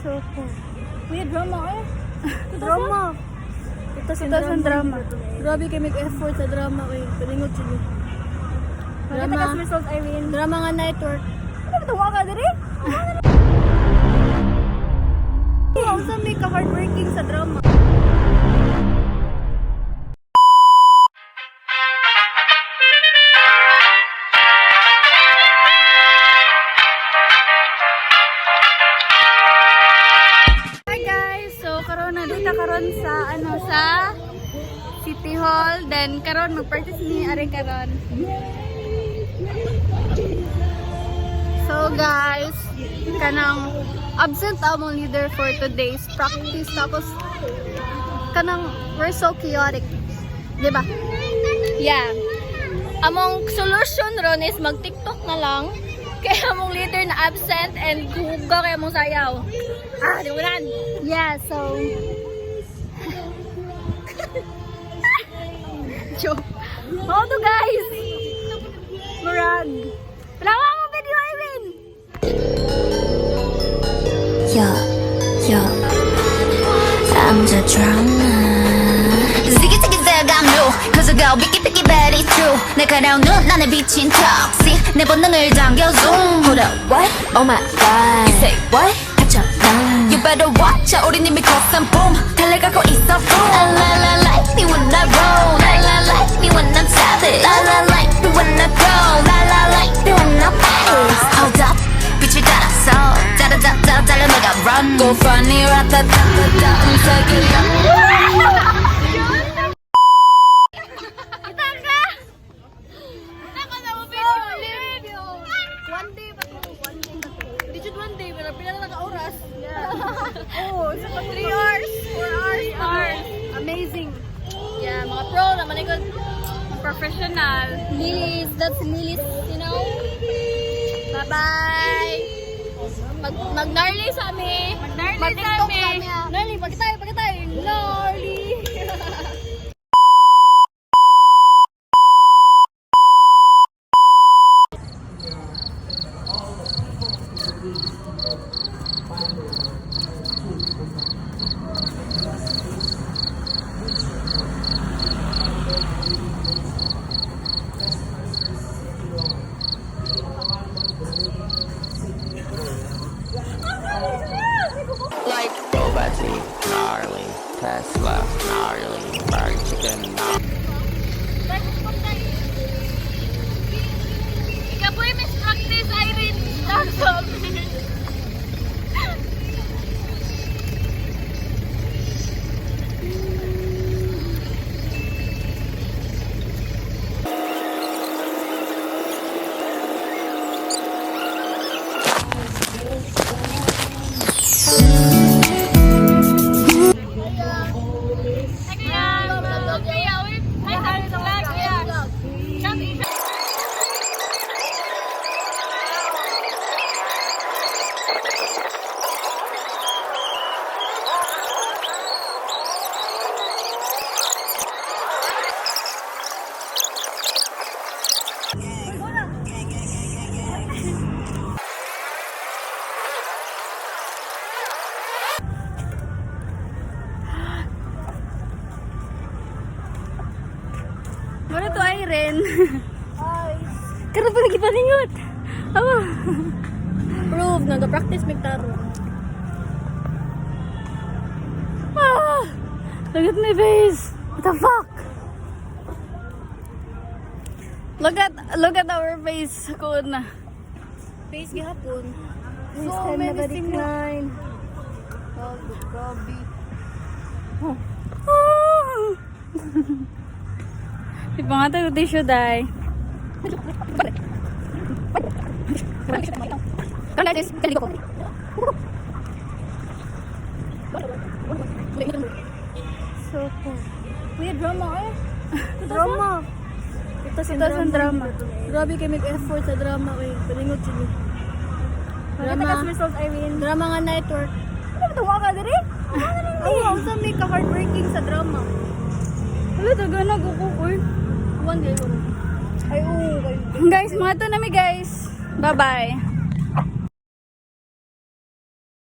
So, Kuya, drama eh. drama. Ito si Drama. Grabe kayo mag-effort sa drama kayo. Palingot sila. Drama. Drama. Results, Irene. Drama nga network. Ano ba tawa ka diri? Wow, sa may ka-heartbreaking sa drama. Hi guys! So, karon na dito karon sa City Hall. Then, karon mag-practice ni Ari karon. So guys, kanang absent among leader for today's practice. Tapos, kanang we're so chaotic. Diba? Yeah. Among solution ron is mag-TikTok na lang. Kaya among leader na absent and huga kaya mong sayaw. Di mo nan. Yeah, so... Joke. How to guys? Murag. Palawa mo video, Irene! Yo, I'm the drama. Ziggy ziggy zag, I'm new. Cause I go picky picky very true. 날카로운 눈 안에 비친 toxic. 내 본능을 당겨 zoom. Hold up, what? Oh my god. You say what? You better watch out. 우린 이미 cross and boom. 달려가고 있어 boom. La la like me when I roll. La la like me when I'm savage. La la like me when I go. La la like me when I pace. Hold up. 빛을 따라서 짜라짜라 달려내가 run. Go funny ratatata. 움직여. One day, pero pila na oras. Yeah. Oh, so 3 hours, 4 hours. Amazing. Yeah, mga pro naman ikot. Professional. Lilis, that's Lilis, you know? Bye-bye. Mag-gnarly sa amin. Mag-gnarly sa amin. Gnarly, pagkatay. Gnarly. Like Robot, gnarly, Tesla, gnarly, fried chicken, Ikaw po yung Miss Practice, Irene Johnson. Ano to, Irene? Karoon pa lagi paningot. Awa. Prove, nag-practice magtaro. Ah! Look at my face. What the fuck? Look at our face. Kun na. Face gihapon. So many decline. Grabe. Di ba nga tayo tissue, day? So, Kuya, drama eh. drama. Ito si Drama. Grabe kayo mag-effort sa drama kayo. Palingot sila. Drama. Results, Irene. Drama nga network. Ano ba tawa ka diri? Wow, sa may ka-heartbreaking sa drama. Wala, taga nag-ukukoy. One day ko. Ay, oo. Guys, mga to nami guys. Bye-bye.